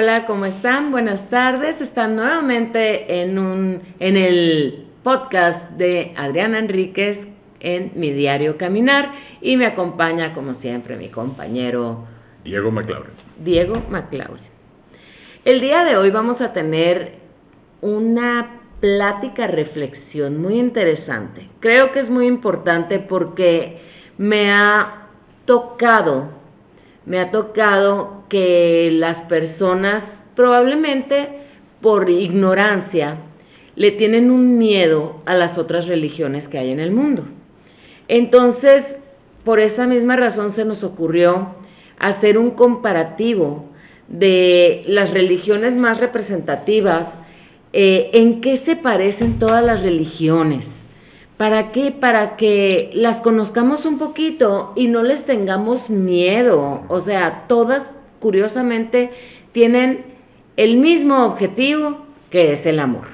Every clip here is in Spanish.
Hola, ¿cómo están? Buenas tardes. Están nuevamente en el podcast de Adriana Enríquez en Mi Diario Caminar y me acompaña, como siempre, mi compañero Diego McLaurin. El día de hoy vamos a tener una plática reflexión muy interesante. Creo que es muy importante porque me ha tocado que las personas, probablemente por ignorancia, le tienen un miedo a las otras religiones que hay en el mundo. Entonces, por esa misma razón se nos ocurrió hacer un comparativo de las religiones más representativas, en qué se parecen todas las religiones. ¿Para qué? Para que las conozcamos un poquito y no les tengamos miedo. O sea, todas, curiosamente, tienen el mismo objetivo, que es el amor.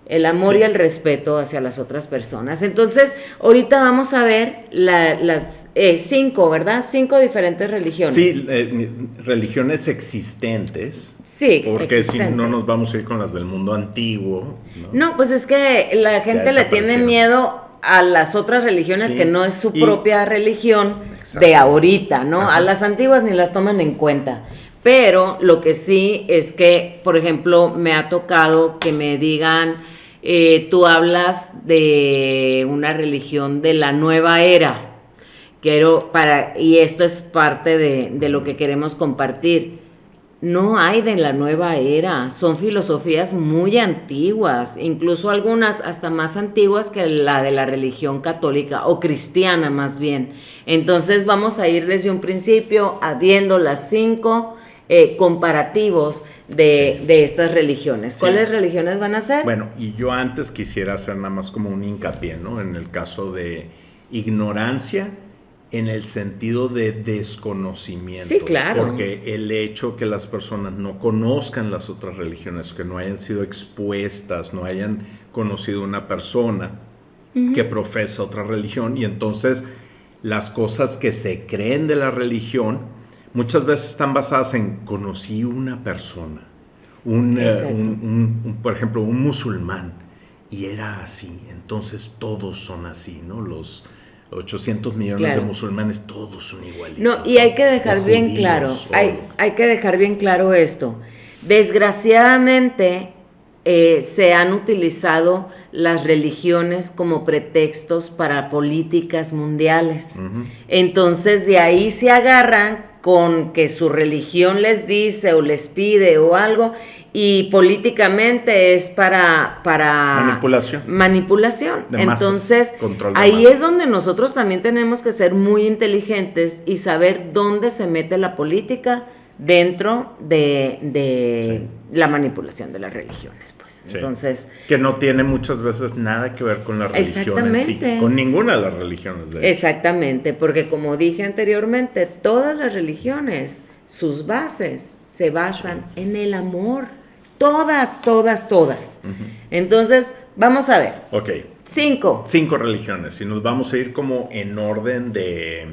El amor y el respeto hacia las otras personas. Entonces, ahorita vamos a ver las 5, ¿verdad? 5 diferentes religiones. Sí, religiones existentes. Sí, porque si no nos vamos a ir con las del mundo antiguo. No, pues es que la gente le tiene miedo a las otras religiones, sí, que no es su propia religión. Exacto. De ahorita, ¿no? Ajá. A las antiguas ni las toman en cuenta. Pero lo que sí es que, por ejemplo, me ha tocado que me digan, tú hablas de una religión de la nueva era. Y esto es parte de lo que queremos compartir. No hay de la nueva era, son filosofías muy antiguas, incluso algunas hasta más antiguas que la de la religión católica o cristiana más bien. Entonces vamos a ir desde un principio viendo las 5 comparativos de estas religiones. ¿Cuáles religiones van a ser? Bueno, y yo antes quisiera hacer nada más como un hincapié, ¿no? En el caso de ignorancia, en el sentido de desconocimiento. Sí, claro. Porque el hecho que las personas no conozcan las otras religiones, que no hayan sido expuestas, no hayan conocido una persona que profesa otra religión, y entonces las cosas que se creen de la religión muchas veces están basadas en conocí una persona, por ejemplo, un musulmán, y era así, entonces todos son así, ¿no? Los 800 millones de musulmanes, todos son igualitos. No, y hay que dejar bien claro, hay que dejar bien claro esto. Desgraciadamente, se han utilizado las religiones como pretextos para políticas mundiales. Entonces, de ahí se agarran con que su religión les dice o les pide o algo, y políticamente es para manipulación. Entonces, ahí es donde nosotros también tenemos que ser muy inteligentes y saber dónde se mete la política dentro de la manipulación de las religiones. Pues. Entonces, que no tiene muchas veces nada que ver con la religión en sí, con ninguna de las religiones. Exactamente, porque como dije anteriormente, todas las religiones, sus bases se basan en el amor. Todas. Entonces, vamos a ver. Ok. 5 religiones, y nos vamos a ir como en orden de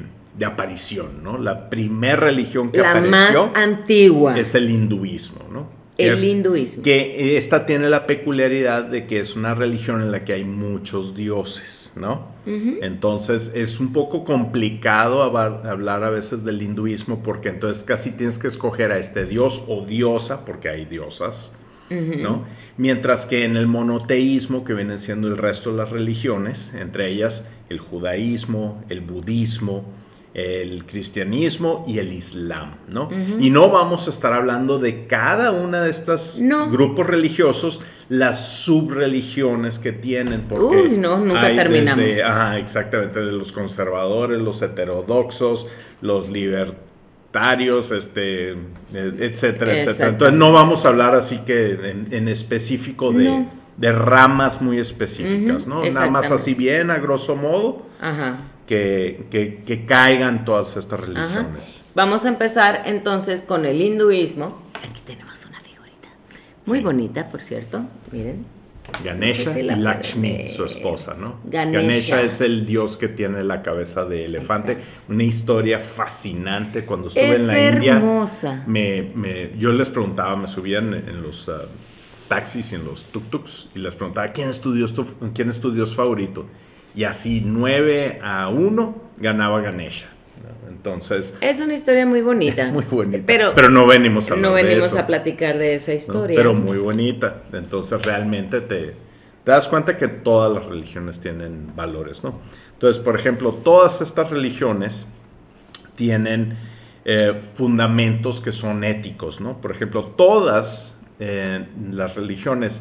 aparición, ¿no? La primera religión que apareció, la más antigua, es el hinduismo, ¿no? Hinduismo. Que esta tiene la peculiaridad de que es una religión en la que hay muchos dioses, ¿no? Entonces es un poco complicado hablar a veces del hinduismo, porque entonces casi tienes que escoger a este dios o diosa, porque hay diosas, ¿no? Mientras que en el monoteísmo, que vienen siendo el resto de las religiones, entre ellas el judaísmo, el budismo, el cristianismo y el islam, ¿no? Y no vamos a estar hablando de cada una de estos grupos religiosos, las subreligiones que tienen, porque nunca terminamos. Exactamente, de los conservadores, los heterodoxos, los libertarios, etcétera. Entonces no vamos a hablar así que en específico de ramas muy específicas, ¿no? Nada más así bien a grosso modo. Que caigan todas estas religiones. Vamos a empezar entonces con el hinduismo. Aquí tenemos una figurita muy bonita, por cierto, miren. Ganesha y Lakshmi, su esposa, ¿no? Ganesha es el dios que tiene la cabeza de elefante. Exacto. Una historia fascinante. Cuando estuve en la hermosa. India, yo les preguntaba, me subían en los taxis y en los tuk-tuks y les preguntaba ¿quién es tu dios favorito? Y así 9-1 ganaba Ganesha. Entonces es una historia muy bonita. Muy bonita. Pero no venimos a hablar de eso. A platicar de esa historia. No, pero muy bonita. Entonces realmente te das cuenta que todas las religiones tienen valores, ¿no? Entonces, por ejemplo, todas estas religiones tienen fundamentos que son éticos, ¿no? Por ejemplo, todas las religiones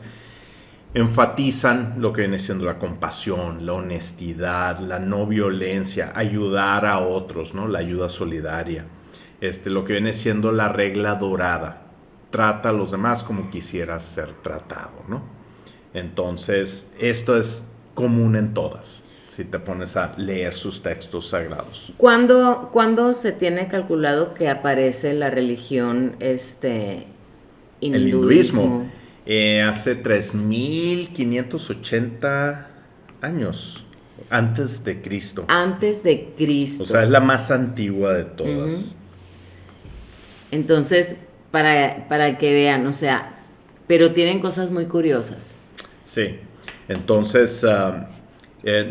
enfatizan lo que viene siendo la compasión, la honestidad, la no violencia, ayudar a otros, ¿no? La ayuda solidaria, lo que viene siendo la regla dorada, trata a los demás como quisieras ser tratado, ¿no? Entonces, esto es común en todas, si te pones a leer sus textos sagrados. ¿Cuándo se tiene calculado que aparece la religión hinduismo? El hinduismo. Hace 3.580 años antes de Cristo. Antes de Cristo. O sea, es la más antigua de todas. Entonces, para que vean, o sea, pero tienen cosas muy curiosas. Sí, entonces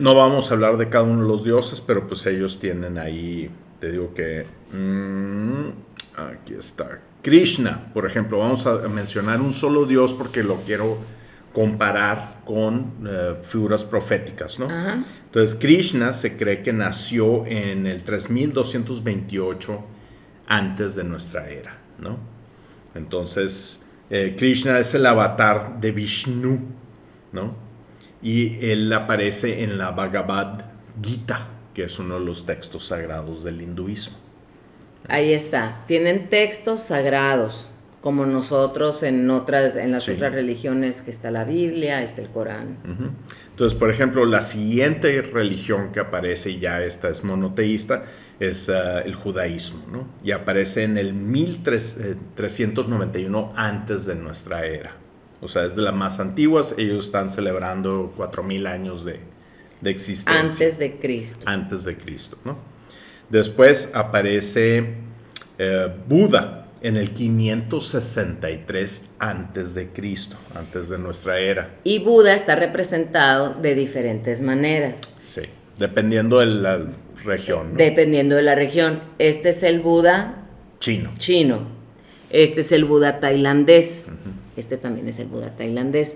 no vamos a hablar de cada uno de los dioses, pero pues ellos tienen ahí, te digo que aquí está Krishna, por ejemplo. Vamos a mencionar un solo dios porque lo quiero comparar con figuras proféticas, ¿no? Ajá. Entonces Krishna se cree que nació en el 3228 antes de nuestra era, ¿no? Entonces Krishna es el avatar de Vishnu, ¿no? Y él aparece en la Bhagavad Gita, que es uno de los textos sagrados del hinduismo. Ahí está, tienen textos sagrados, como nosotros en las otras religiones, que está la Biblia, está el Corán. Entonces, por ejemplo, la siguiente religión que aparece, y ya esta es monoteísta, es el judaísmo, ¿no? Y aparece en el 1391 antes de nuestra era. O sea, es de las más antiguas. Ellos están celebrando 4000 años de existencia. Antes de Cristo. Antes de Cristo, ¿no? Después aparece Buda en el 563 antes de Cristo, antes de nuestra era. Y Buda está representado de diferentes maneras. Sí, dependiendo de la región, ¿no? Dependiendo de la región. Este es el Buda chino. Este es el Buda tailandés. Este también es el Buda tailandés.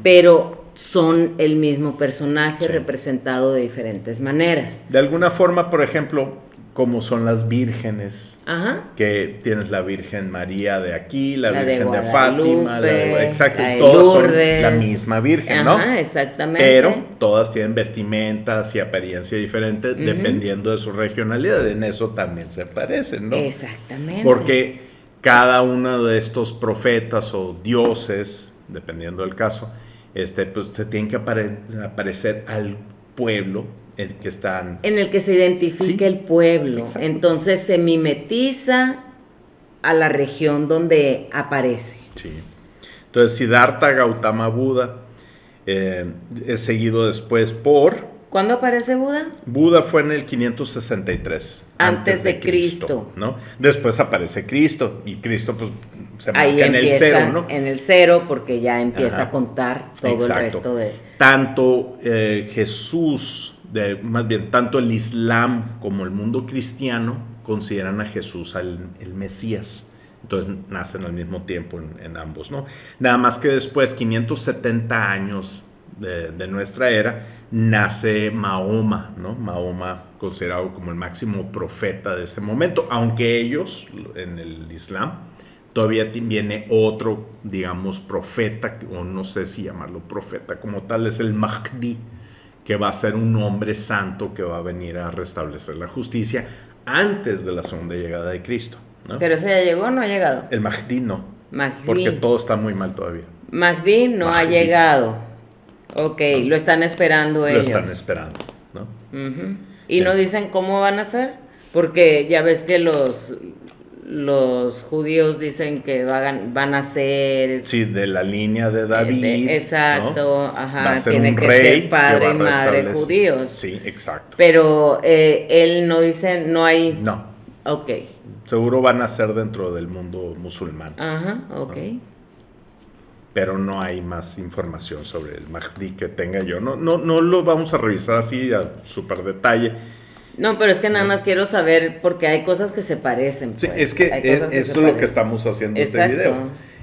Pero son el mismo personaje representado de diferentes maneras. De alguna forma, por ejemplo, como son las vírgenes, que tienes la Virgen María de aquí, la Virgen de Fátima, exacto, todas son la misma Virgen, ¿no? Exactamente. Pero todas tienen vestimentas y apariencia diferente dependiendo de su regionalidad. En eso también se parecen, ¿no? Exactamente. Porque cada uno de estos profetas o dioses, dependiendo del caso, pues se tienen que aparecer al pueblo en el que se identifica el pueblo. Exacto. Entonces se mimetiza a la región donde aparece. Sí. Entonces Siddhartha Gautama Buda es seguido después por... ¿Cuándo aparece Buda? Buda fue en el 563 antes de Cristo, ¿no? Después aparece Cristo, y Cristo pues se marca ahí en el 0, ¿no? En el 0, porque ya empieza a contar todo el resto de... Tanto Jesús, más bien tanto el Islam como el mundo cristiano consideran a Jesús el Mesías. Entonces nacen al mismo tiempo en ambos, ¿no? Nada más que después, 570 años de nuestra era, nace Mahoma, ¿no? Mahoma considerado como el máximo profeta de ese momento, aunque ellos, en el Islam, todavía viene otro, digamos, profeta, o no sé si llamarlo profeta como tal, es el Mahdi, que va a ser un hombre santo que va a venir a restablecer la justicia antes de la segunda llegada de Cristo, ¿no? ¿Pero ese ya llegó o no ha llegado? El Mahdi no, porque todo está muy mal todavía. Mahdi no ha llegado. Ok, no. Lo están esperando ellos. Lo están esperando, ¿no? Y no dicen cómo van a hacer, porque ya ves que los judíos dicen que van a ser... Sí, de la línea de David. Exacto, ¿no? ajá, tiene que ser padre y madre judíos. Sí, exacto. Pero él no dice, no hay... No. Ok. Seguro van a ser dentro del mundo musulmán. Ajá, ok. ¿no? Pero no hay más información sobre el Mahdi que tenga yo. No lo vamos a revisar así a súper detalle. No, pero es que nada más quiero saber, porque hay cosas que se parecen. Sí, pues. es que esto es lo que estamos haciendo este video,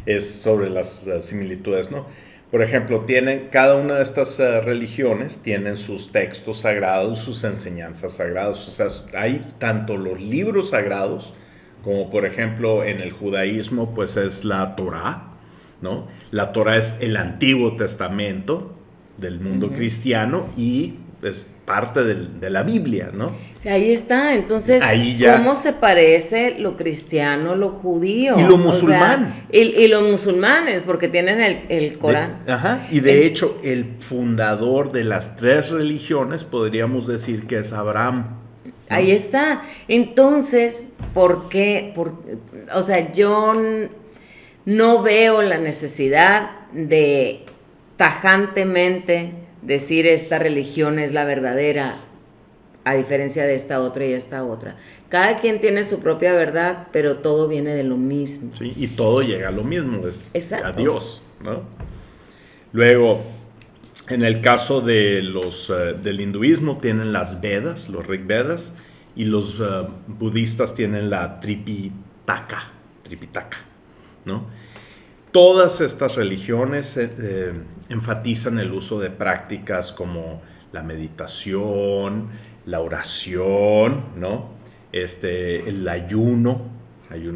es sobre las similitudes, ¿no? Por ejemplo, cada una de estas religiones tienen sus textos sagrados, sus enseñanzas sagradas. O sea, hay tanto los libros sagrados, como por ejemplo en el judaísmo, pues es la Torá, ¿no? La Torá es el Antiguo Testamento del mundo cristiano y es parte de la Biblia, ¿no? Ahí está, entonces, ¿cómo se parece lo cristiano, lo judío? Y lo musulmán. O sea, y los musulmanes, porque tienen el Corán. Y de hecho, el fundador de las 3 religiones, podríamos decir que es Abraham, ¿no? Ahí está. Entonces, ¿por qué? O sea, yo no veo la necesidad de tajantemente decir esta religión es la verdadera, a diferencia de esta otra y esta otra. Cada quien tiene su propia verdad, pero todo viene de lo mismo. Sí, y todo llega a lo mismo, es a Dios, ¿no? Luego, en el caso de del hinduismo tienen las Vedas, los Rig Vedas, y los budistas tienen la Tripitaka, ¿no? Todas estas religiones enfatizan el uso de prácticas como la meditación, la oración, ¿no? El ayuno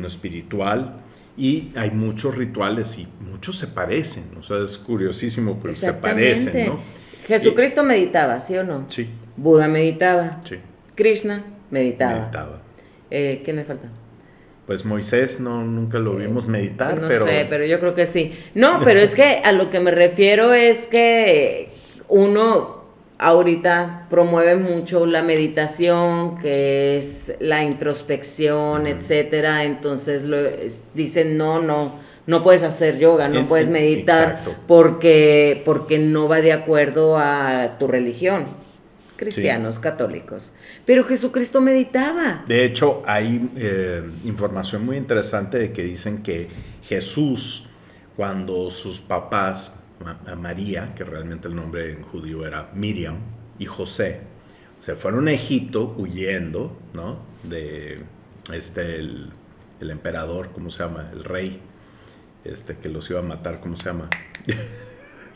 espiritual, y hay muchos rituales y muchos se parecen, o sea, es curiosísimo, pero se parecen, ¿no? Jesucristo meditaba, ¿sí o no? Sí. Buda meditaba. Sí. Krishna meditaba. ¿Qué me falta? Pues Moisés nunca lo vimos meditar, no pero... No sé, pero yo creo que sí. No, pero es que a lo que me refiero es que uno ahorita promueve mucho la meditación, que es la introspección, etcétera. Entonces dicen no puedes hacer yoga, no puedes meditar, porque no va de acuerdo a tu religión, cristianos, católicos. Pero Jesucristo meditaba. De hecho, hay información muy interesante de que dicen que Jesús, cuando sus papás, María, que realmente el nombre en judío era Miriam, y José, se fueron a Egipto huyendo, ¿no? De el emperador, ¿cómo se llama? El rey, que los iba a matar, ¿cómo se llama?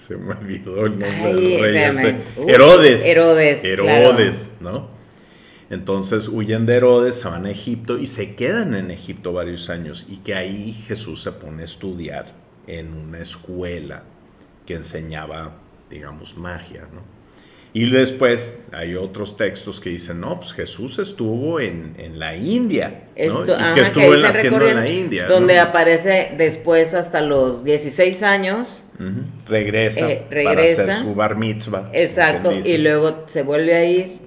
Se me olvidó el nombre del rey. Herodes, claro. ¿No? Entonces huyen de Herodes, se van a Egipto y se quedan en Egipto varios años, y que ahí Jesús se pone a estudiar en una escuela que enseñaba, digamos, magia, ¿no? Y después hay otros textos que dicen, no, pues Jesús estuvo en la India, ¿no? Y que estuvo haciendo en la India, donde aparece después hasta los 16 años. Regresa para hacer su bar mitzvah. Exacto, y luego se vuelve a ir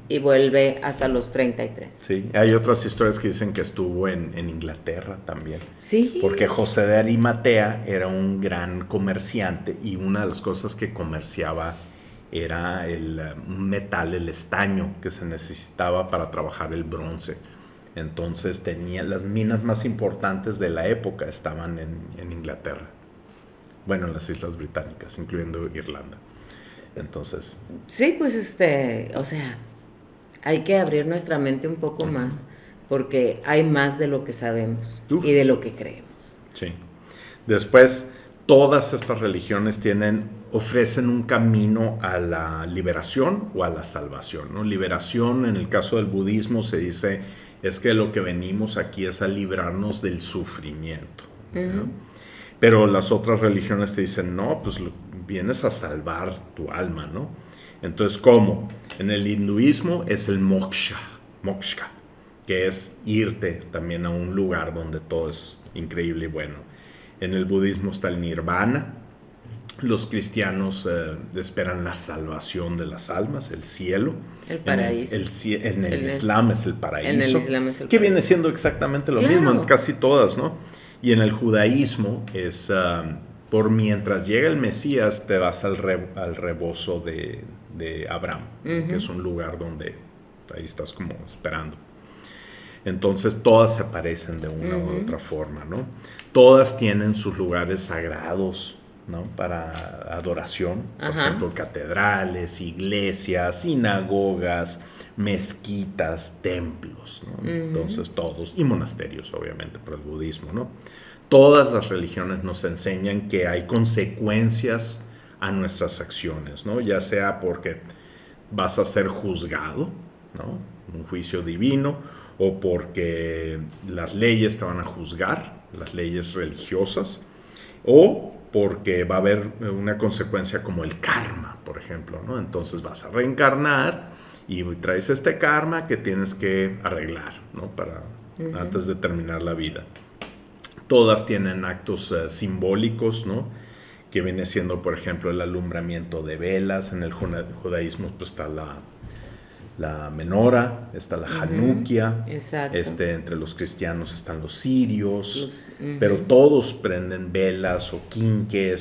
y vuelve hasta los 33. Sí, hay otras historias que dicen que estuvo en Inglaterra también. Sí. Porque José de Arimatea era un gran comerciante, y una de las cosas que comerciaba era un metal, el estaño, que se necesitaba para trabajar el bronce. Entonces las minas más importantes de la época estaban en Inglaterra. Bueno, en las Islas Británicas, incluyendo Irlanda. Entonces... Sí, pues o sea, hay que abrir nuestra mente un poco más, porque hay más de lo que sabemos y de lo que creemos. Sí. Después, todas estas religiones ofrecen un camino a la liberación o a la salvación, ¿no? Liberación, en el caso del budismo, se dice, es que lo que venimos aquí es a librarnos del sufrimiento, ¿no? Pero las otras religiones te dicen, no, pues vienes a salvar tu alma, ¿no? Entonces, ¿cómo? En el hinduismo es el moksha, que es irte también a un lugar donde todo es increíble y bueno. En el budismo está el nirvana, Los cristianos esperan la salvación de las almas, el cielo. El paraíso. En el Islam es el paraíso. En el Islam es el que paraíso. viene siendo exactamente lo mismo en casi todas, ¿no? Y en el judaísmo es por mientras llega el Mesías te vas al rebozo de Abraham, que es un lugar donde ahí estás como esperando. Entonces todas se parecen de una u otra forma, ¿no? Todas tienen sus lugares sagrados, ¿no? Para adoración, por ejemplo, catedrales, iglesias, sinagogas, mezquitas, templos, ¿no? Entonces todos, y monasterios obviamente por el budismo, ¿no? Todas las religiones nos enseñan que hay consecuencias a nuestras acciones, ¿no? Ya sea porque vas a ser juzgado, ¿no? Un juicio divino, o porque las leyes te van a juzgar, las leyes religiosas, o porque va a haber una consecuencia como el karma, por ejemplo, ¿no? Entonces vas a reencarnar y traes este karma que tienes que arreglar, ¿no? Para antes de terminar la vida. Todas tienen actos simbólicos, ¿no? Que viene siendo, por ejemplo, el alumbramiento de velas. En el judaísmo pues está la menora, está la Hanukkah, entre los cristianos están los cirios, pero todos prenden velas o quinques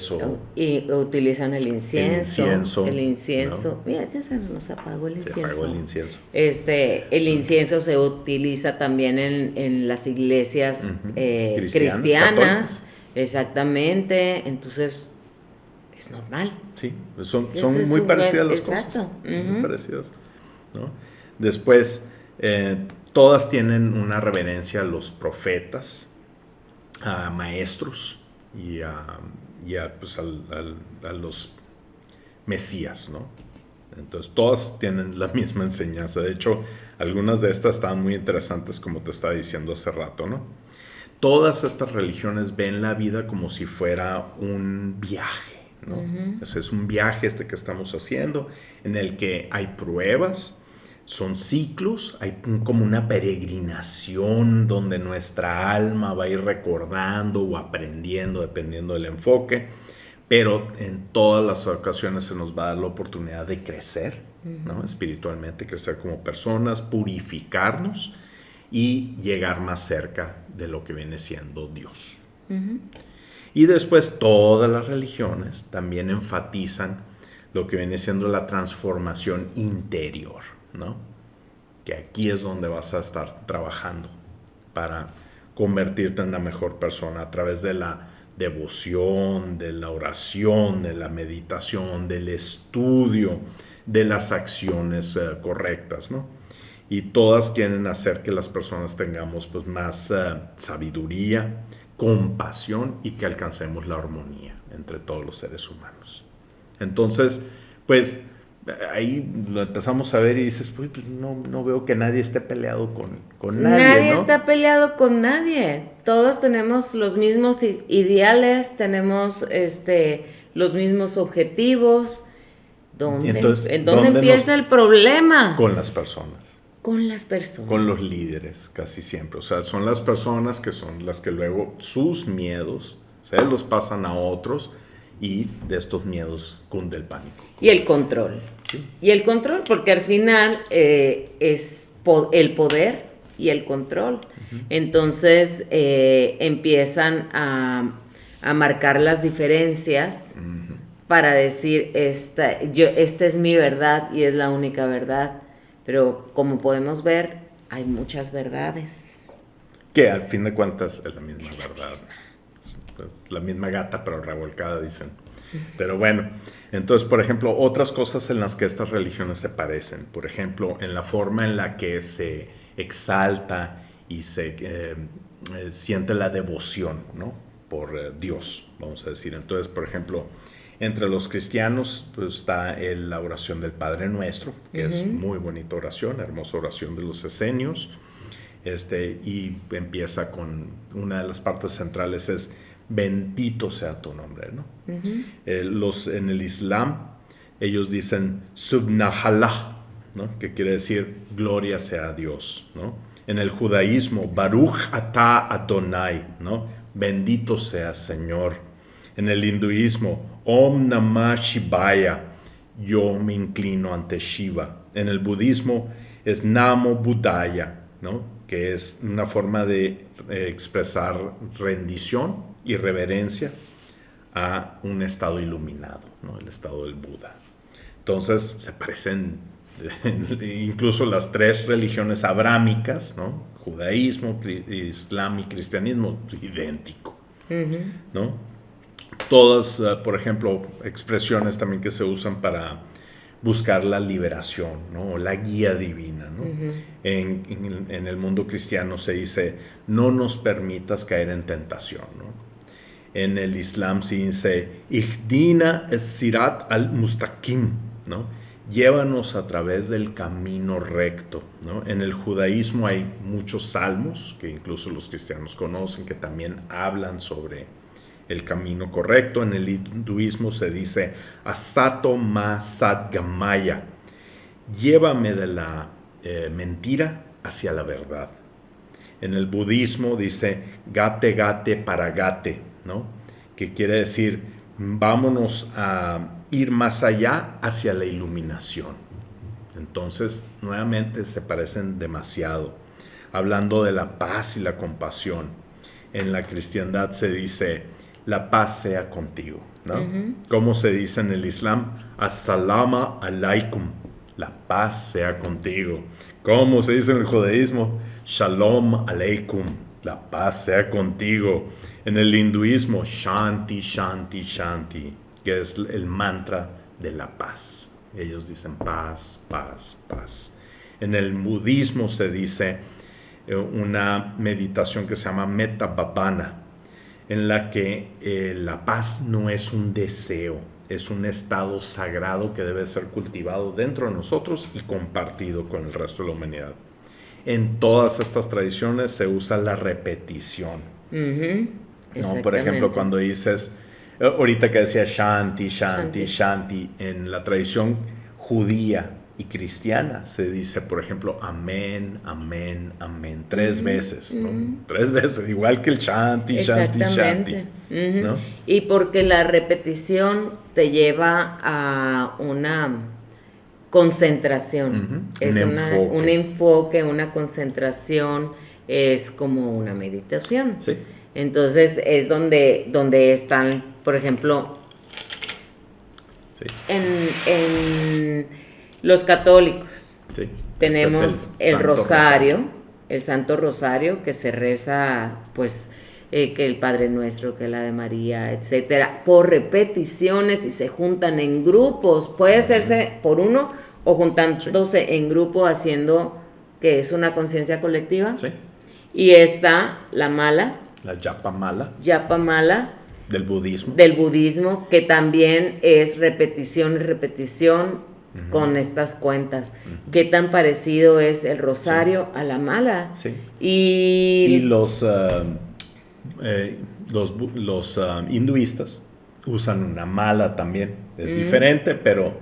y utilizan el incienso. ¿No? Mira, ya se nos apagó el incienso. Se apagó el incienso. El incienso se utiliza también en las iglesias cristianas, exactamente, entonces es normal. Sí, son muy parecidas las cosas. Muy parecidas, ¿no? Después, todas tienen una reverencia a los profetas, a maestros y a los mesías, ¿no? Entonces todas tienen la misma enseñanza. De hecho, algunas de estas estaban muy interesantes, como te estaba diciendo hace rato, ¿no? Todas estas religiones ven la vida como si fuera un viaje, ¿no? Ese es un viaje que estamos haciendo, en el que hay pruebas, son ciclos, hay como una peregrinación donde nuestra alma va a ir recordando o aprendiendo, dependiendo del enfoque, pero en todas las ocasiones se nos va a dar la oportunidad de crecer, ¿no? Espiritualmente, crecer como personas, purificarnos y llegar más cerca de lo que viene siendo Dios. Y después todas las religiones también enfatizan lo que viene siendo la transformación interior, ¿no? Que aquí es donde vas a estar trabajando para convertirte en la mejor persona a través de la devoción, de la oración, de la meditación, del estudio, de las acciones correctas, ¿no? Y todas quieren hacer que las personas tengamos pues más sabiduría, compasión y que alcancemos la armonía entre todos los seres humanos. Entonces, pues ahí lo empezamos a ver y dices, pues no veo que nadie esté peleado con nadie, Nadie ¿no? está peleado con nadie. Todos tenemos los mismos ideales, tenemos los mismos objetivos. Entonces, ¿En dónde empieza el problema? Con las personas. Con las personas. Con los líderes, casi siempre. O sea, son las personas que son las que luego sus miedos se los pasan a otros y de estos miedos cunde el pánico. Y el control. Sí. Y el control, porque al final es el poder y el control. Entonces empiezan a marcar las diferencias para decir, esta es mi verdad y es la única verdad. Pero como podemos ver, hay muchas verdades. Que al fin de cuentas es la misma verdad. La misma gata pero revolcada, dicen. Pero bueno, entonces, por ejemplo, otras cosas en las que estas religiones se parecen. Por ejemplo, en la forma en la que se exalta y se siente la devoción, ¿no? Por Dios, vamos a decir. Entonces, por ejemplo, entre los cristianos pues está la oración del Padre Nuestro, que es muy bonita oración, hermosa oración de los esenios, y empieza con una de las partes centrales es bendito sea tu nombre, ¿no? En el Islam ellos dicen Subhanallah, ¿no? Que quiere decir gloria sea a Dios, ¿no? En el judaísmo Baruch atah Adonai, ¿no? Bendito sea Señor. En el hinduismo Om Namah Shivaya, yo me inclino ante Shiva. En el budismo es Namo Buddhaya, ¿no? Que es una forma de expresar rendición y reverencia a un estado iluminado, ¿no? El estado del Buda. Entonces se parecen incluso las tres religiones abrámicas, ¿no? Judaísmo, Islam y cristianismo, idéntico, ¿no? Todas, por ejemplo, expresiones también que se usan para buscar la liberación, ¿no? La guía divina, ¿no? En el mundo cristiano se dice, no nos permitas caer en tentación, ¿no? En el Islam se dice, Ihdina es-sirat al-mustaqim, ¿no? Llévanos a través del camino recto, ¿no? En el judaísmo hay muchos salmos, que incluso los cristianos conocen, que también hablan sobre el camino correcto. En el hinduismo se dice, Asato ma sadgamaya, llévame de la mentira hacia la verdad. En el budismo dice, Gate gate paragate, ¿no? Que quiere decir, vámonos a ir más allá hacia la iluminación. Entonces, nuevamente se parecen demasiado. Hablando de la paz y la compasión, en la cristiandad se dice, la paz sea contigo, ¿no? ¿Cómo se dice en el Islam? As-salama alaikum, la paz sea contigo. ¿Cómo se dice en el judaísmo? Shalom aleikum, la paz sea contigo. En el hinduismo, Shanti, Shanti, Shanti, que es el mantra de la paz. Ellos dicen paz, paz, paz. En el budismo se dice una meditación que se llama Metta Bhavana, en la que la paz no es un deseo, es un estado sagrado que debe ser cultivado dentro de nosotros y compartido con el resto de la humanidad. En todas estas tradiciones se usa la repetición. ¿No? Por ejemplo, cuando dices, ahorita que decía Shanti, Shanti, Shanti, en la tradición judía y cristiana se dice, por ejemplo, amén, amén, amén, 3 veces, ¿no? 3 veces, igual que el Shanti, Shanti, Shanti, ¿no? Y porque la repetición te lleva a una concentración, es un enfoque, una concentración, es como una meditación. Sí. Entonces es donde están, por ejemplo, sí, en los católicos, sí, tenemos el rosario, el Santo Rosario, que se reza, pues, que el Padre Nuestro, que la de María, etcétera, por repeticiones, y se juntan en grupos, puede hacerse por uno o juntándose en grupo, haciendo que es una conciencia colectiva. Sí. Y está la mala, la Japa mala del budismo, que también es repetición y repetición con estas cuentas. ¿Qué tan parecido es el rosario a la mala? Sí. Y los hinduistas usan una mala también, es diferente, pero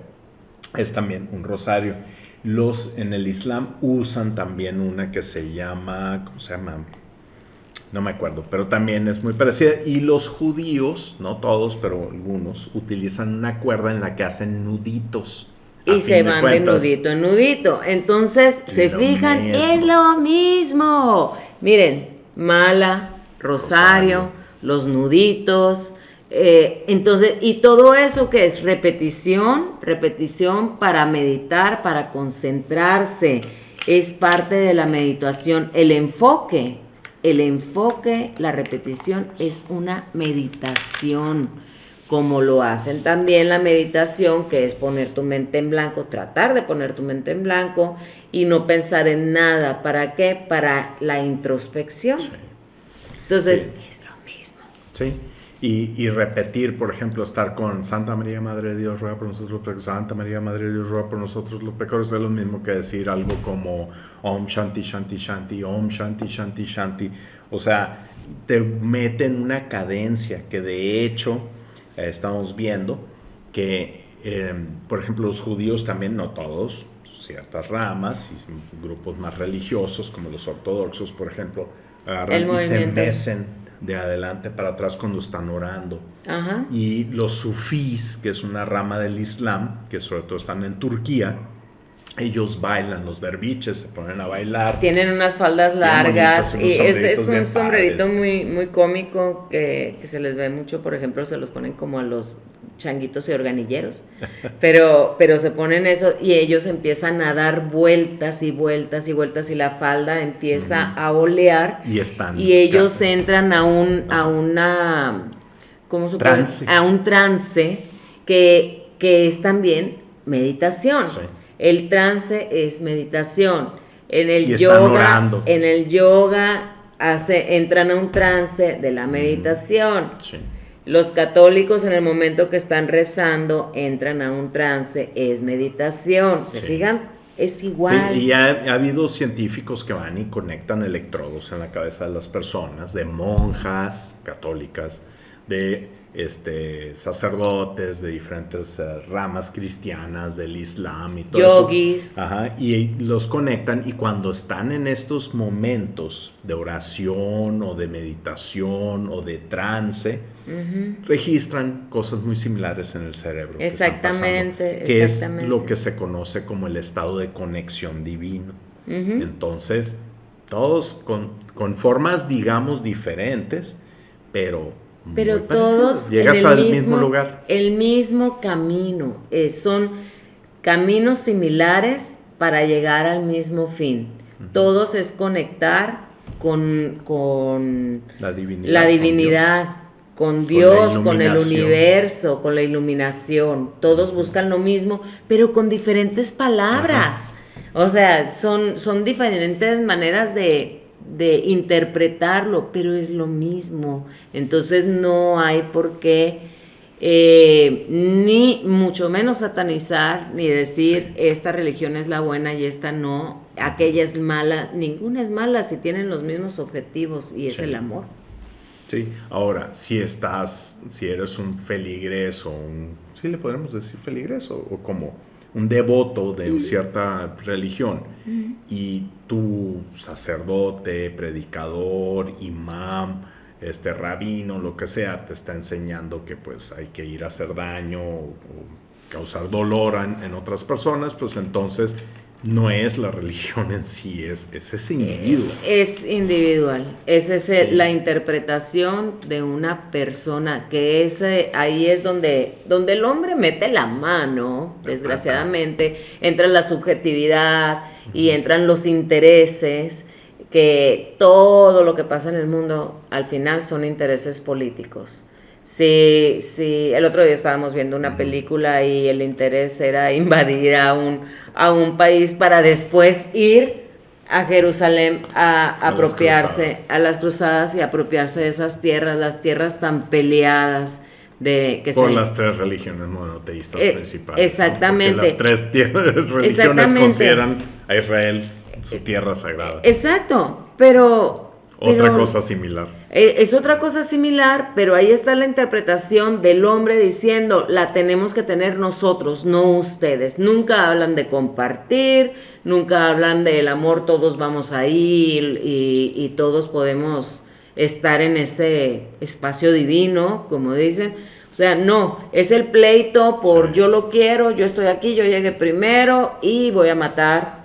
es también un rosario. En el Islam usan también una que se llama, ¿cómo se llama? No me acuerdo, pero también es muy parecida. Y los judíos, no todos, pero algunos, utilizan una cuerda en la que hacen nuditos. Y se van de nudito en nudito. Entonces, se fijan, es lo mismo. Miren, mala, rosario, los nuditos. Entonces, y todo eso que es repetición para meditar, para concentrarse, es parte de la meditación. El enfoque, la repetición es una meditación, como lo hacen también la meditación, que es poner tu mente en blanco, tratar de poner tu mente en blanco y no pensar en nada. ¿Para qué? Para la introspección. Sí. Entonces, sí, es lo mismo. Sí. Y repetir, por ejemplo, estar con Santa María, Madre de Dios, ruega por nosotros los pecadores, Santa María, Madre de Dios, ruega por nosotros los pecadores, es lo mismo que decir algo como Om Shanti, Shanti, Shanti, Om Shanti, Shanti, Shanti. O sea, te mete en una cadencia que de hecho estamos viendo que, por ejemplo, los judíos también, no todos, ciertas ramas y grupos más religiosos, como los ortodoxos, por ejemplo, agarran y se mecen de adelante para atrás cuando están orando. Ajá. Y los sufís, que es una rama del Islam, que sobre todo están en Turquía, ellos bailan, los derviches se ponen a bailar. Tienen unas faldas largas y es un sombrerito muy cómico que se les ve mucho, por ejemplo, se los ponen como a los changuitos y organilleros, pero se ponen eso y ellos empiezan a dar vueltas y vueltas y vueltas y la falda empieza a olear y ellos entran a una ¿cómo se puede? A un trance que es también meditación. Sí. El trance es meditación. En el yoga entran a un trance de la meditación. Sí. Los católicos en el momento que están rezando entran a un trance, es meditación. ¿Se fijan? Es igual. Sí, y ha habido científicos que van y conectan electrodos en la cabeza de las personas, de monjas católicas, de sacerdotes de diferentes ramas cristianas del Islam y todo yogis. Eso. Ajá, y los conectan y cuando están en estos momentos de oración o de meditación o de trance, registran cosas muy similares en el cerebro. Exactamente. Que es lo que se conoce como el estado de conexión divino. Entonces, todos con formas, digamos, diferentes, pero todos llegas al mismo lugar, el mismo camino, son caminos similares para llegar al mismo fin. Todos es conectar con la divinidad, con Dios, con el universo, con la iluminación. Todos buscan lo mismo, pero con diferentes palabras. O sea, son diferentes maneras de interpretarlo, pero es lo mismo. Entonces no hay por qué ni mucho menos satanizar, ni decir esta religión es la buena y esta no, aquella es mala. Ninguna es mala si tienen los mismos objetivos y es el amor. Sí, ahora, si eres un feligreso, sí le podemos decir feligreso, o como un devoto de cierta religión, y tu sacerdote, predicador, imam, rabino, lo que sea, te está enseñando que pues hay que ir a hacer daño o causar dolor en otras personas, pues entonces no es la religión en sí, es ese individuo. Es individual, es la interpretación de una persona, que ahí es donde el hombre mete la mano, desgraciadamente, entra la subjetividad y entran los intereses, que todo lo que pasa en el mundo al final son intereses políticos. Sí, el otro día estábamos viendo una película y el interés era invadir a un país para después ir a Jerusalén a apropiarse a las cruzadas y apropiarse de esas tierras, las tierras tan peleadas por las tres religiones monoteístas principales. Exactamente. ¿No? Porque las tres religiones consideran a Israel su tierra sagrada. Exacto, pero otra cosa similar. Es otra cosa similar, pero ahí está la interpretación del hombre diciendo, la tenemos que tener nosotros, no ustedes. Nunca hablan de compartir, nunca hablan del amor, todos vamos a ir y todos podemos estar en ese espacio divino, como dicen. O sea, no, es el pleito por yo lo quiero, yo estoy aquí, yo llegué primero y voy a matar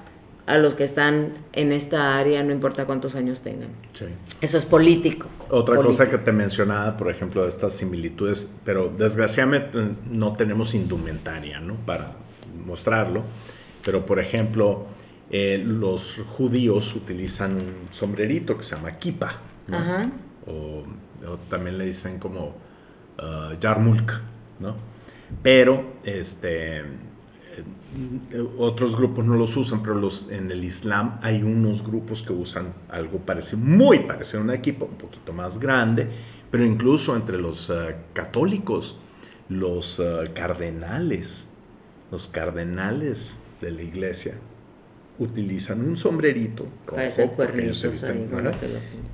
a los que están en esta área, no importa cuántos años tengan. Sí. Eso es político. Otra cosa que te mencionaba, por ejemplo, de estas similitudes, pero desgraciadamente no tenemos indumentaria, ¿no?, para mostrarlo, pero por ejemplo, los judíos utilizan un sombrerito que se llama kippah, ¿no? Ajá. O también le dicen como yarmulk, ¿no? Pero otros grupos no los usan, pero en el Islam hay unos grupos que usan algo parecido, muy parecido a una kippah, un poquito más grande, pero incluso entre los católicos, los cardenales de la iglesia utilizan un sombrerito rojo, porque ellos se visten,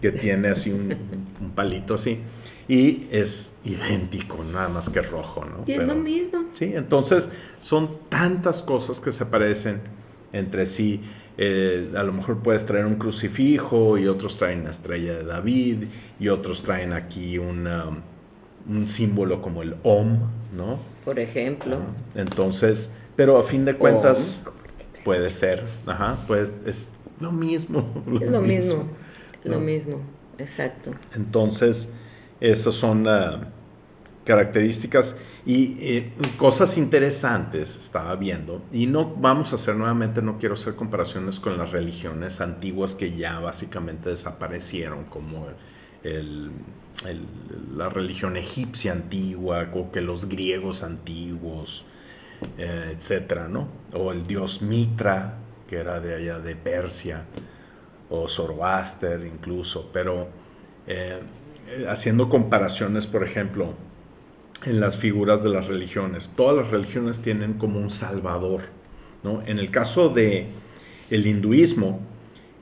que tiene así un palito así, y es idéntico, nada más que rojo, ¿no? Y es lo mismo. Sí, entonces son tantas cosas que se parecen entre sí. A lo mejor puedes traer un crucifijo y otros traen la estrella de David y otros traen aquí un símbolo como el Om, ¿no? Por ejemplo. Entonces, pero a fin de cuentas puede ser, pues es lo mismo. Es lo mismo, ¿no? Lo mismo, exacto. Entonces, esas son características y cosas interesantes estaba viendo, y no vamos a hacer nuevamente, no quiero hacer comparaciones con las religiones antiguas que ya básicamente desaparecieron, como la religión egipcia antigua, o que los griegos antiguos, etcétera, ¿no? O el dios Mitra, que era de allá de Persia, o Zoroaster incluso, pero haciendo comparaciones, por ejemplo, en las figuras de las religiones. Todas las religiones tienen como un salvador, ¿no? En el caso de el hinduismo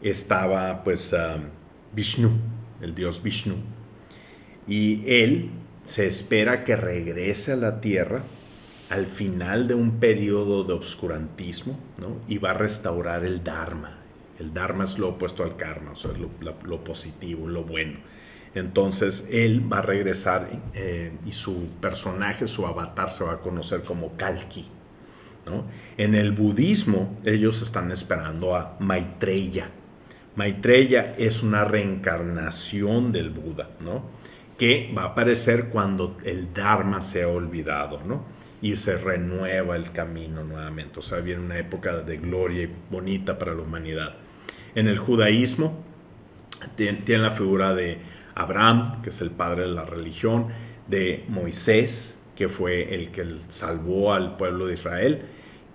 estaba pues Vishnu, el dios Vishnu, y él se espera que regrese a la tierra al final de un periodo de obscurantismo, ¿no? Y va a restaurar el Dharma. El Dharma es lo opuesto al karma, o sea, es lo positivo, lo bueno. Entonces él va a regresar y su personaje, su avatar, se va a conocer como Kalki, ¿no? En el budismo ellos están esperando a Maitreya. Maitreya es una reencarnación del Buda, ¿no? Que va a aparecer cuando el Dharma sea olvidado, ¿no? Y se renueva el camino nuevamente. O sea, viene una época de gloria y bonita para la humanidad. En el judaísmo tiene la figura de Abraham, que es el padre de la religión, de Moisés, que fue el que salvó al pueblo de Israel,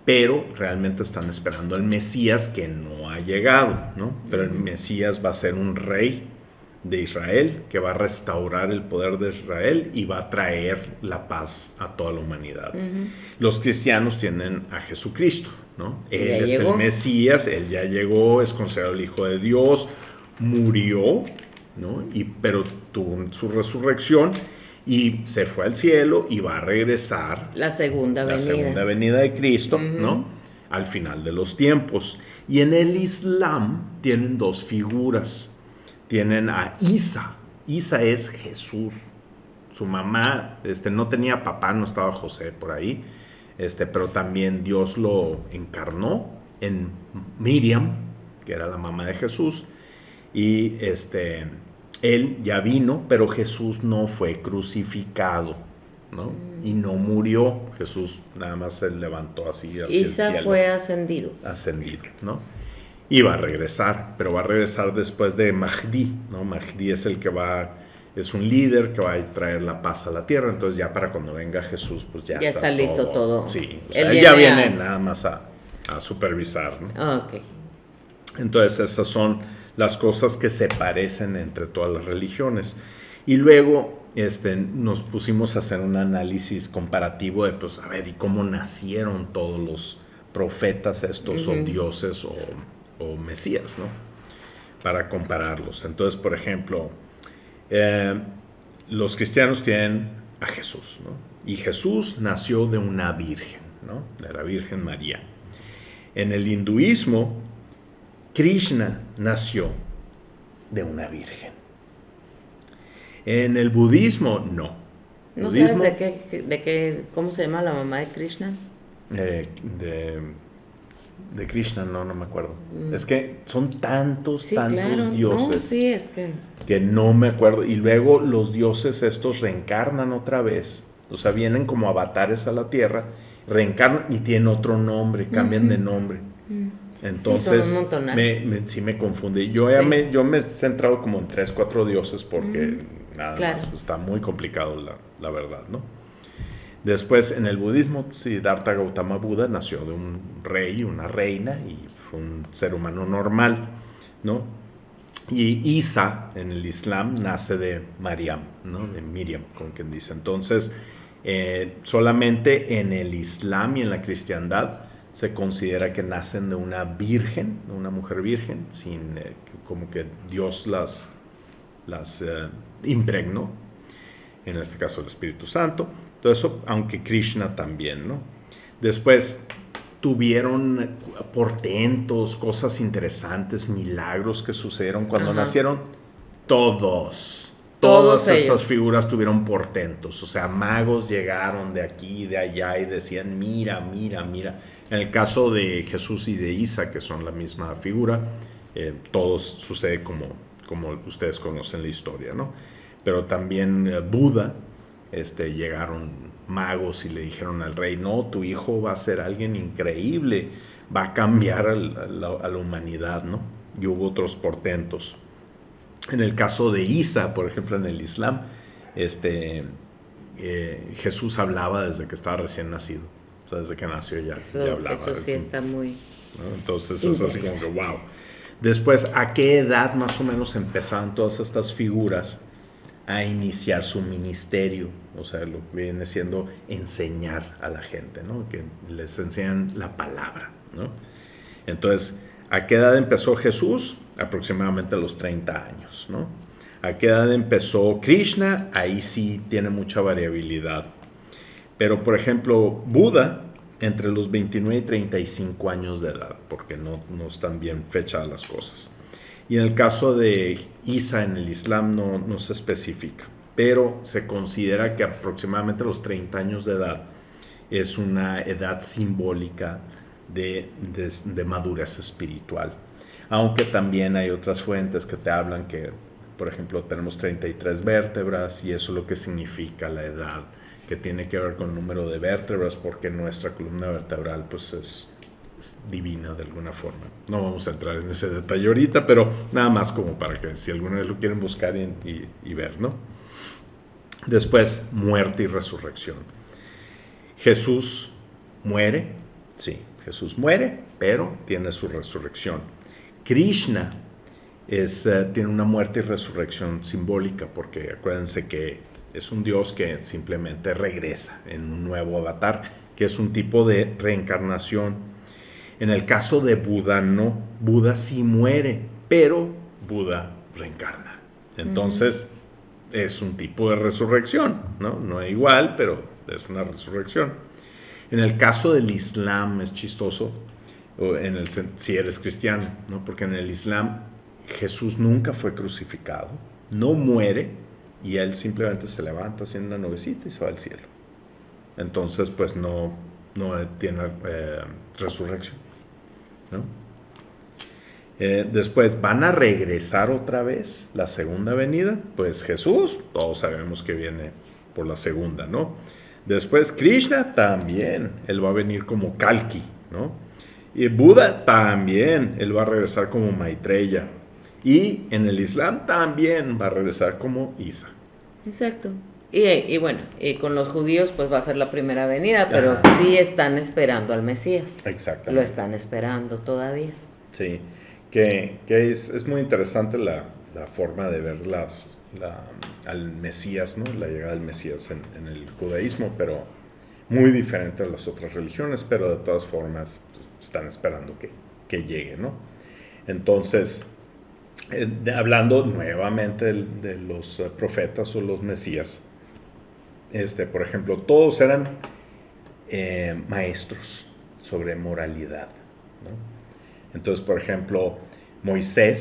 pero realmente están esperando al Mesías, que no ha llegado, ¿no? Pero el Mesías va a ser un rey de Israel, que va a restaurar el poder de Israel y va a traer la paz a toda la humanidad. Los cristianos tienen a Jesucristo, ¿no? Él es el Mesías, él ya llegó, es considerado el Hijo de Dios, murió, ¿no? Pero tuvo su resurrección y se fue al cielo y va a regresar la segunda venida de Cristo, ¿no? Al final de los tiempos. Y en el Islam tienen dos figuras. Tienen a Isa. Isa es Jesús. Su mamá no tenía papá, no estaba José por ahí, pero también Dios lo encarnó en Miriam, que era la mamá de Jesús, y él ya vino, pero Jesús no fue crucificado, ¿no? Y no murió. Jesús nada más se levantó así hacia el cielo. Isa fue ascendido, ¿no? Y va a regresar, pero va a regresar después de Mahdi, ¿no? Mahdi es el que es un líder que va a traer la paz a la tierra. Entonces ya para cuando venga Jesús, pues ya está listo todo. Sí, o sea, él ya viene nada más a supervisar, ¿no? Okay. Entonces esas son las cosas que se parecen entre todas las religiones. Y luego nos pusimos a hacer un análisis comparativo de, pues, a ver, ¿y cómo nacieron todos los profetas estos, o dioses, o mesías, ¿no? Para compararlos. Entonces, por ejemplo, los cristianos tienen a Jesús, ¿no? Y Jesús nació de una virgen, ¿no? De la Virgen María. En el hinduismo, Krishna nació de una virgen. En el budismo, no. ¿No sabes de qué, cómo se llama la mamá de Krishna? De Krishna, no me acuerdo. Es que son tantos claro, dioses, no, sí, que no me acuerdo. Y luego los dioses estos reencarnan otra vez, o sea, vienen como avatares a la tierra, reencarnan y tienen otro nombre, cambian de nombre. Entonces sí me confunde. Yo me he centrado como en 3, 4 dioses, porque nada más está muy complicado la verdad, ¿no? Después, en el budismo, Siddhartha Gautama Buda nació de un rey, una reina, y fue un ser humano normal, ¿no? Y Isa, en el Islam, nace de Mariam, ¿no? De Miriam, como quien dice. Entonces, solamente en el Islam y en la cristiandad se considera que nacen de una virgen, de una mujer virgen, sin como que Dios las impregnó, en este caso el Espíritu Santo. Todo eso, aunque Krishna también, ¿no? Después, tuvieron portentos, cosas interesantes, milagros que sucedieron cuando nacieron. Todas estas figuras tuvieron portentos, o sea, magos llegaron de aquí y de allá y decían, mira. En el caso de Jesús y de Isa, que son la misma figura, todo sucede como ustedes conocen la historia, ¿no? Pero también Buda, llegaron magos y le dijeron al rey, no, tu hijo va a ser alguien increíble, va a cambiar a la humanidad, ¿no? Y hubo otros portentos. En el caso de Isa, por ejemplo, en el Islam, Jesús hablaba desde que estaba recién nacido, o sea, desde que nació ya hablaba. Eso sí está muy... ¿no? Entonces es así como que wow. Después, ¿a qué edad más o menos empezaron todas estas figuras a iniciar su ministerio? O sea, lo que viene siendo enseñar a la gente, ¿no? Que les enseñan la palabra, ¿no? Entonces, ¿a qué edad empezó Jesús? Aproximadamente a los 30 años, ¿no? ¿A qué edad empezó Krishna? Ahí sí tiene mucha variabilidad. Pero, por ejemplo, Buda, entre los 29 y 35 años de edad, porque no están bien fechadas las cosas. Y en el caso de Isa en el Islam no se especifica, pero se considera que aproximadamente los 30 años de edad es una edad simbólica de madurez espiritual. Aunque también hay otras fuentes que te hablan que, por ejemplo, tenemos 33 vértebras y eso es lo que significa la edad, que tiene que ver con el número de vértebras, porque nuestra columna vertebral pues es divina de alguna forma. No vamos a entrar en ese detalle ahorita, pero nada más como para que si alguna vez lo quieren buscar y ver, ¿no? Después, muerte y resurrección. Jesús muere, sí, Jesús muere, pero tiene su resurrección. Krishna tiene una muerte y resurrección simbólica, porque acuérdense que es un Dios que simplemente regresa en un nuevo avatar, que es un tipo de reencarnación. En el caso de Buda, no. Buda sí muere, pero Buda reencarna. Entonces, es un tipo de resurrección, ¿no? No es igual, pero es una resurrección. En el caso del Islam es chistoso, si eres cristiano, ¿no? Porque en el Islam Jesús nunca fue crucificado, no muere, y él simplemente se levanta haciendo una nubecita y se va al cielo. Entonces, pues no tiene resurrección, ¿no? Después, ¿van a regresar otra vez la segunda venida? Pues Jesús, todos sabemos que viene por la segunda, ¿no? Después, Krishna también, él va a venir como Kalki, ¿no? Y Buda también, él va a regresar como Maitreya. Y en el Islam también va a regresar como Isa. Exacto. Y bueno, y con los judíos pues va a ser la primera venida, pero sí están esperando al Mesías. Exactamente. Lo están esperando todavía. Sí, que es muy interesante la forma de ver al Mesías, ¿no? La llegada del Mesías en el judaísmo, pero muy diferente a las otras religiones, pero de todas formas pues, están esperando que llegue, ¿no? Entonces, hablando nuevamente de los profetas o los mesías, por ejemplo, todos eran maestros sobre moralidad, ¿no? Entonces, por ejemplo, Moisés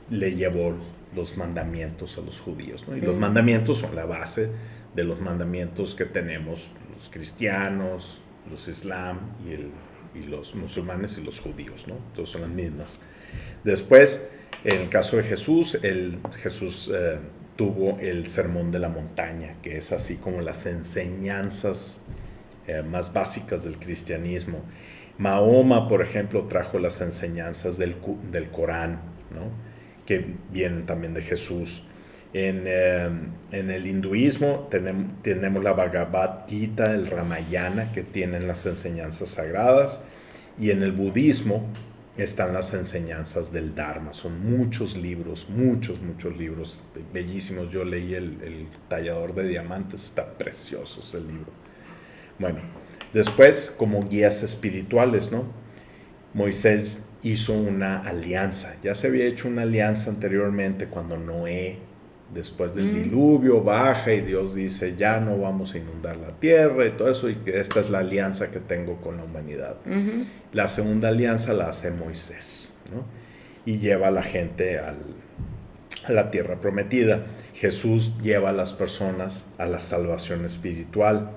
le llevó los mandamientos a los judíos, ¿no? Y los mandamientos son la base de los mandamientos que tenemos los cristianos, los islam y los musulmanes y los judíos, ¿no? Todos son las mismas. Después, en el caso de Jesús, Jesús tuvo el sermón de la montaña, que es así como las enseñanzas más básicas del cristianismo. Mahoma, por ejemplo, trajo las enseñanzas del Corán, ¿no? Que vienen también de Jesús. En el hinduismo tenemos la Bhagavad Gita, el Ramayana, que tienen las enseñanzas sagradas, y en el budismo están las enseñanzas del Dharma. Son muchos libros, muchos libros bellísimos. Yo leí el Tallador de Diamantes, está precioso ese libro. Bueno, después, como guías espirituales, ¿no? Moisés hizo una alianza. Ya se había hecho una alianza anteriormente cuando Noé Después del diluvio baja y Dios dice, ya no vamos a inundar la tierra y todo eso, y que esta es la alianza que tengo con la humanidad. La segunda alianza la hace Moisés, ¿no? Y lleva a la gente a la tierra prometida. Jesús lleva a las personas a la salvación espiritual.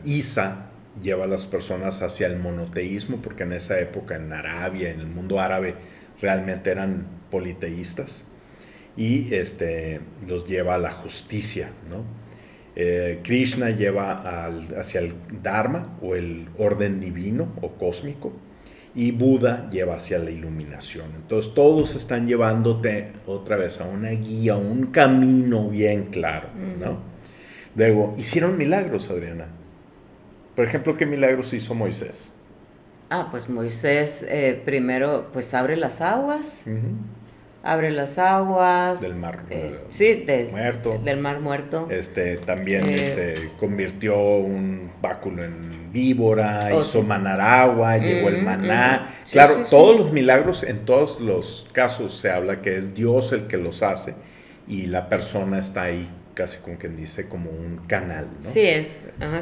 Isa lleva a las personas hacia el monoteísmo, porque en esa época en Arabia, en el mundo árabe, realmente eran politeístas. Y los lleva a la justicia, ¿no? Krishna lleva hacia el Dharma, o el orden divino o cósmico, y Buda lleva hacia la iluminación. Entonces todos están llevándote otra vez a una guía, un camino bien claro, ¿no? Luego, hicieron milagros, Adriana. Por ejemplo, ¿qué milagros hizo Moisés? Pues Moisés primero pues abre las aguas. Abre las aguas del mar muerto. Del mar muerto. También convirtió un báculo en víbora, hizo manar agua, llegó el maná. Claro, todos los milagros, en todos los casos se habla que es Dios el que los hace y la persona está ahí, casi como quien dice, como un canal, ¿no? Sí, es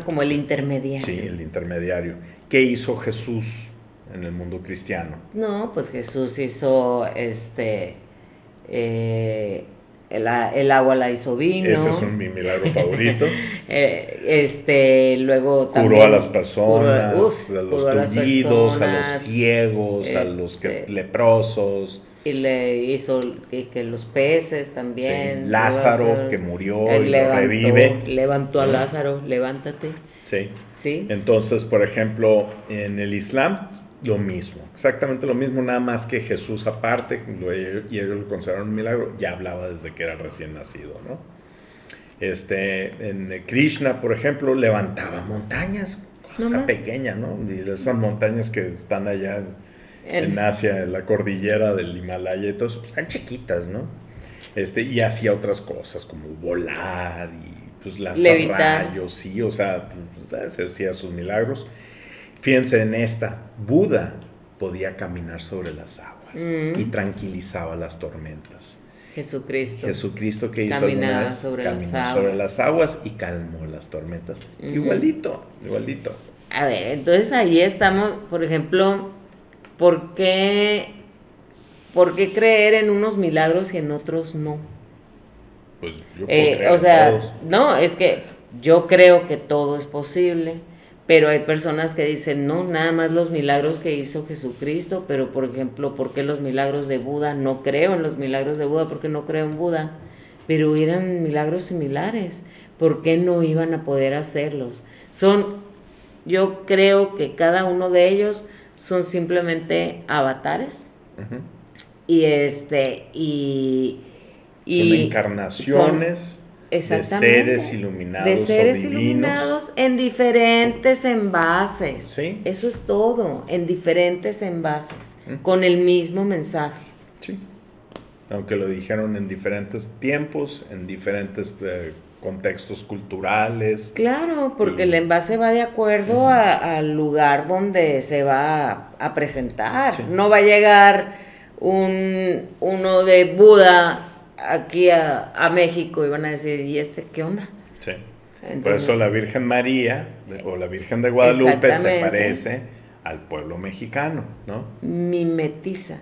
como el intermediario. Sí, el intermediario. ¿Qué hizo Jesús en el mundo cristiano? No, pues Jesús hizo el agua la hizo vino. Ese es mi milagro favorito. Luego también curó a las personas, a los tullidos, a los ciegos, a los leprosos. Y le hizo que los peces también. Sí, Lázaro, que murió y lo revive. Levantó a Lázaro, levántate. Sí. Entonces, por ejemplo, en el Islam, lo mismo, exactamente lo mismo, nada más que Jesús aparte, y ellos lo consideraron un milagro, ya hablaba desde que era recién nacido, ¿no? En Krishna, por ejemplo, levantaba montañas, cosa pequeña, ¿no? Y esas montañas que están allá en Asia, en la cordillera del Himalaya y todo eso, pues, están chiquitas, ¿no? Y hacía otras cosas, como volar y pues lanzar rayos, sí, o sea, pues, se hacía sus milagros. Fíjense en esta, Buda podía caminar sobre las aguas y tranquilizaba las tormentas. Jesucristo que hizo caminó sobre las aguas y calmó las tormentas. Igualito. A ver, entonces ahí estamos, por ejemplo, ¿por qué creer en unos milagros y en otros no? Pues yo puedo creer en todos. No, es que yo creo que todo es posible. Pero hay personas que dicen, no, nada más los milagros que hizo Jesucristo, pero por ejemplo, ¿por qué los milagros de Buda? No creo en los milagros de Buda porque no creo en Buda, pero eran milagros similares, ¿por qué no iban a poder hacerlos? Yo creo que cada uno de ellos son simplemente avatares, y son encarnaciones de seres iluminados en diferentes envases. ¿Sí? Eso es todo, en diferentes envases, con el mismo mensaje. Sí. Aunque lo dijeron en diferentes tiempos, en diferentes contextos culturales. Claro, porque el envase va de acuerdo al lugar donde se va a presentar. Sí. No va a llegar uno de Buda aquí a México y van a decir, ¿y qué onda? Sí. Entonces, por eso la Virgen María o la Virgen de Guadalupe se parece al pueblo mexicano, ¿no? Mimetiza.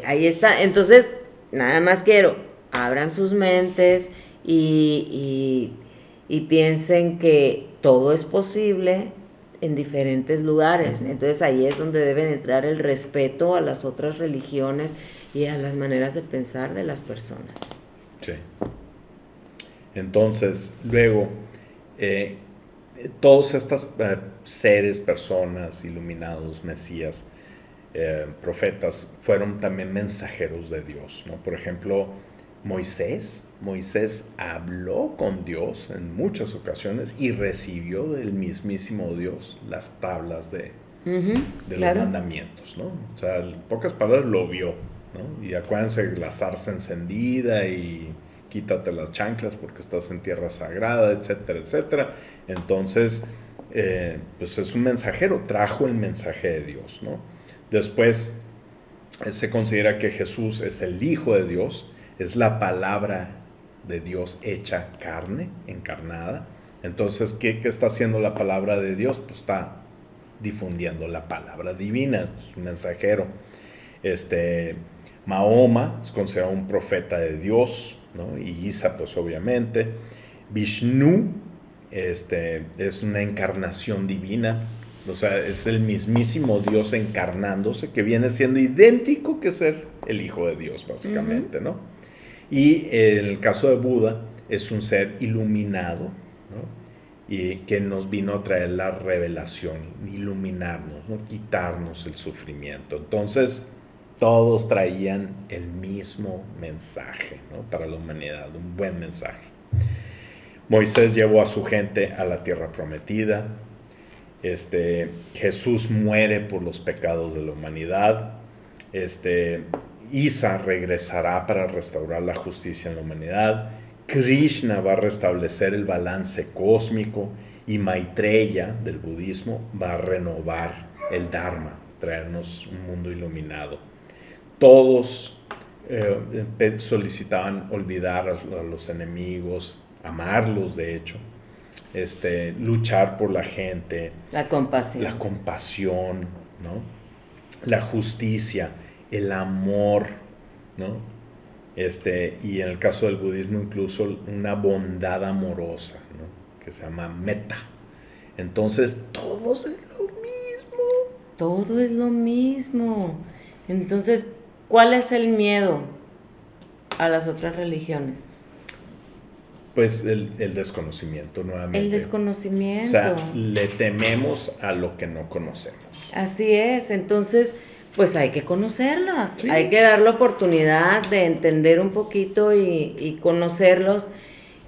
Ahí está. Entonces, nada más quiero, abran sus mentes y piensen que todo es posible en diferentes lugares. Entonces ahí es donde debe entrar el respeto a las otras religiones y a las maneras de pensar de las personas. Sí. Entonces, luego, todos estos seres, personas, iluminados, mesías, profetas, fueron también mensajeros de Dios, ¿no? Por ejemplo, Moisés habló con Dios en muchas ocasiones y recibió del mismísimo Dios las tablas de los mandamientos, ¿no? O sea, en pocas palabras lo vio, ¿no? Y acuérdense, la zarza encendida y quítate las chanclas porque estás en tierra sagrada, etcétera, etcétera. Entonces, pues es un mensajero, trajo el mensaje de Dios, ¿no? Después se considera que Jesús es el Hijo de Dios es la palabra de Dios hecha carne, encarnada. Entonces, ¿qué está haciendo la palabra de Dios? Pues está difundiendo la palabra divina, es un mensajero. Mahoma es considerado un profeta de Dios, ¿no? Y Isa, pues obviamente. Vishnu es una encarnación divina, o sea, es el mismísimo Dios encarnándose, que viene siendo idéntico que ser el Hijo de Dios, básicamente, ¿no? Y en el caso de Buda, es un ser iluminado, ¿no? Y que nos vino a traer la revelación, iluminarnos, ¿no? Quitarnos el sufrimiento. Entonces, todos traían el mismo mensaje, ¿no? Para la humanidad, un buen mensaje. Moisés llevó a su gente a la tierra prometida. Jesús muere por los pecados de la humanidad. Isa regresará para restaurar la justicia en la humanidad. Krishna va a restablecer el balance cósmico, y Maitreya del budismo va a renovar el Dharma, traernos un mundo iluminado. Todos solicitaban olvidar a los enemigos, amarlos de hecho, luchar por la gente, la compasión, ¿no? La justicia, el amor, ¿no? Y en el caso del budismo incluso una bondad amorosa, ¿no? Que se llama metta. Entonces todo es lo mismo. Todo es lo mismo. Entonces, ¿cuál es el miedo a las otras religiones? Pues el desconocimiento, nuevamente. El desconocimiento. O sea, le tememos a lo que no conocemos. Así es, entonces, pues hay que conocerlas, sí. Hay que dar la oportunidad de entender un poquito y conocerlos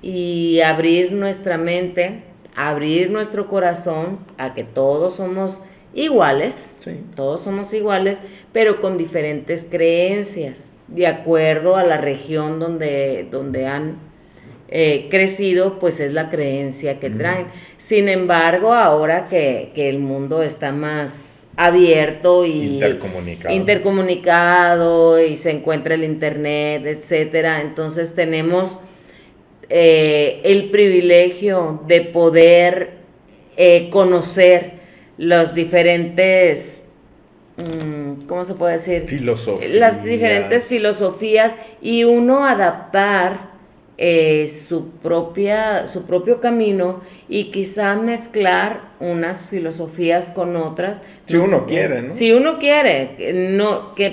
y abrir nuestra mente, abrir nuestro corazón a que todos somos iguales, sí. Todos somos iguales, pero con diferentes creencias, de acuerdo a la región donde han crecido, pues es la creencia que traen. Sin embargo, ahora que el mundo está más abierto y intercomunicado y se encuentra el internet, etcétera, entonces tenemos el privilegio de poder conocer los diferentes, ¿cómo se puede decir? Las diferentes filosofías, y uno adaptar su propio camino, y quizá mezclar unas filosofías con otras. Si uno quiere, ¿no? Si uno quiere,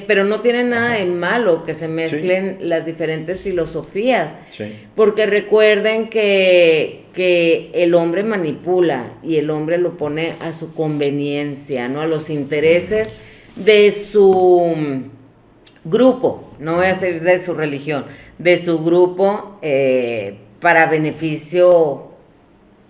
pero no tiene nada de malo que se mezclen las diferentes filosofías. Sí. Porque recuerden que el hombre manipula y el hombre lo pone a su conveniencia, ¿no? A los intereses de su grupo, no voy a decir de su religión, de su grupo, para beneficio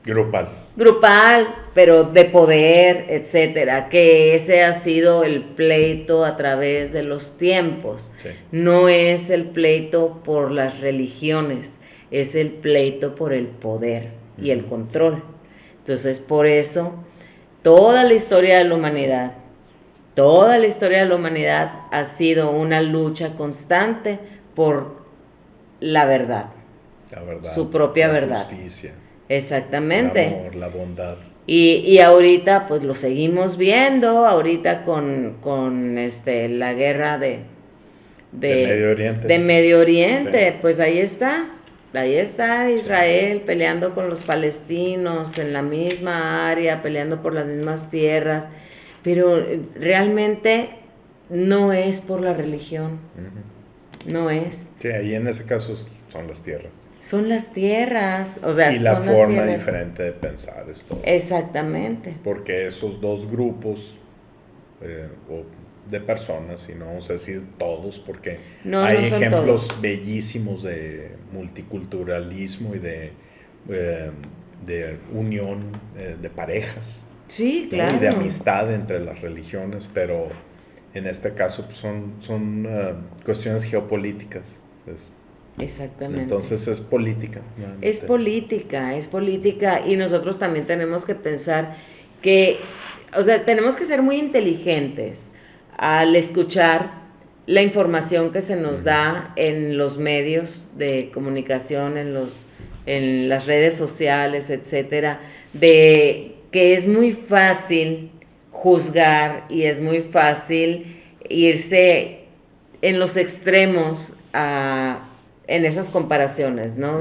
grupal, pero de poder, etcétera, que ese ha sido el pleito a través de los tiempos. Sí. No es el pleito por las religiones, es el pleito por el poder y el control. Entonces, por eso, toda la historia de la humanidad ha sido una lucha constante por la verdad, su propia verdad. Justicia. Exactamente. El amor, la bondad. Y ahorita pues lo seguimos viendo, ahorita con la guerra de Medio Oriente, sí. Pues ahí está Israel peleando con los palestinos en la misma área, peleando por las mismas tierras, pero realmente no es por la religión. No es. Sí, ahí en ese caso son las tierras. Son las tierras, o sea, y la forma diferente de pensar es todo. Exactamente. Porque esos dos grupos o de personas, y no vamos a decir todos, porque hay ejemplos bellísimos de multiculturalismo y de unión de parejas. Sí, claro. Y de amistad entre las religiones, pero en este caso pues, son cuestiones geopolíticas. Exactamente. Entonces es política. Es política, y nosotros también tenemos que pensar que, o sea, tenemos que ser muy inteligentes al escuchar la información que se nos da en los medios de comunicación, en las redes sociales, etcétera, de que es muy fácil juzgar y es muy fácil irse en los extremos en esas comparaciones, ¿no?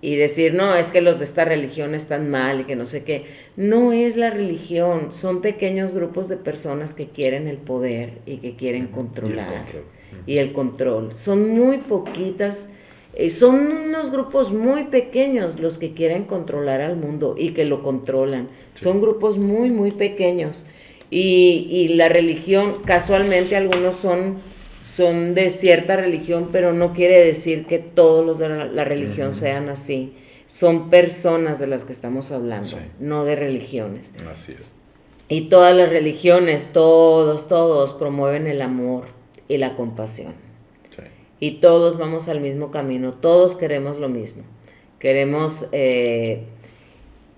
Y decir, no, es que los de esta religión están mal y que no sé qué. No es la religión, son pequeños grupos de personas que quieren el poder y que quieren controlar. Y el control. Son muy poquitas, son unos grupos muy pequeños los que quieren controlar al mundo y que lo controlan. Sí. Son grupos muy, muy pequeños. Y la religión, casualmente algunos son de cierta religión, pero no quiere decir que todos los de la religión sean así. Son personas de las que estamos hablando, no de religiones. Así es. Y todas las religiones, todos promueven el amor y la compasión. Sí. Y todos vamos al mismo camino, todos queremos lo mismo. Queremos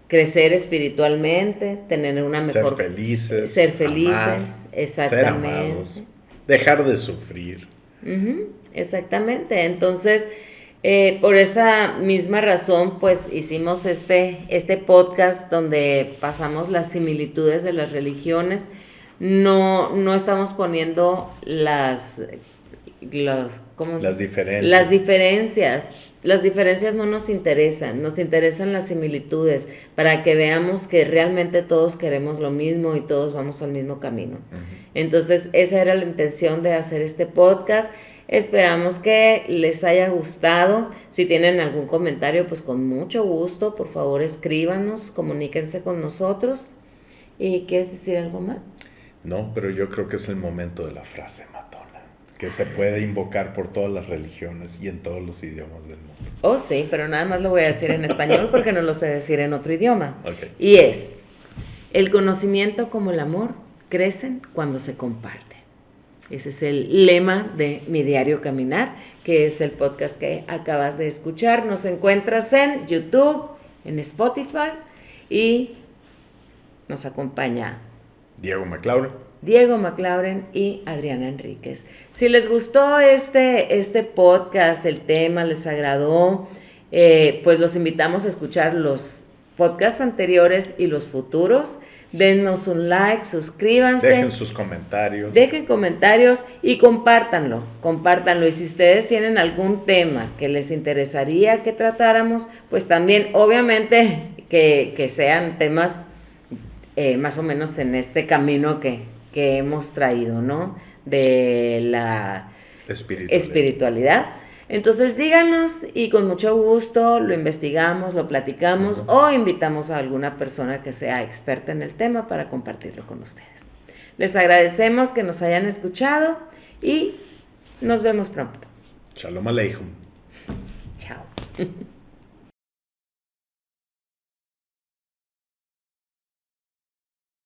crecer espiritualmente, tener una mejor... Ser felices, amar, exactamente. Ser amados, dejar de sufrir. Exactamente, entonces... por esa misma razón, pues hicimos este podcast donde pasamos las similitudes de las religiones. No estamos poniendo las diferencias. Las diferencias no nos interesan las similitudes, para que veamos que realmente todos queremos lo mismo y todos vamos al mismo camino. Entonces, esa era la intención de hacer este podcast. Esperamos que les haya gustado. Si tienen algún comentario, pues con mucho gusto, por favor escríbanos, comuníquense con nosotros. ¿Y quieres decir algo más? No, pero yo creo que es el momento de la frase matona, que se puede invocar por todas las religiones y en todos los idiomas del mundo. Oh, sí, pero nada más lo voy a decir en español porque no lo sé decir en otro idioma. Okay. Y es, el conocimiento como el amor crecen cuando se comparten. Ese es el lema de Mi Diario Caminar, que es el podcast que acabas de escuchar. Nos encuentras en YouTube, en Spotify, y nos acompaña Diego McLaurin y Adriana Enríquez. Si les gustó este podcast, el tema les agradó, pues los invitamos a escuchar los podcasts anteriores y los futuros. Denos un like, suscríbanse. Dejen sus comentarios. Dejen comentarios y compártanlo. Y si ustedes tienen algún tema que les interesaría que tratáramos, pues también, obviamente, que sean temas más o menos en este camino que hemos traído, ¿no? De la espiritualidad. Entonces díganos y con mucho gusto lo investigamos, lo platicamos o invitamos a alguna persona que sea experta en el tema para compartirlo con ustedes. Les agradecemos que nos hayan escuchado y nos vemos pronto. Shalom Aleichem. Chao.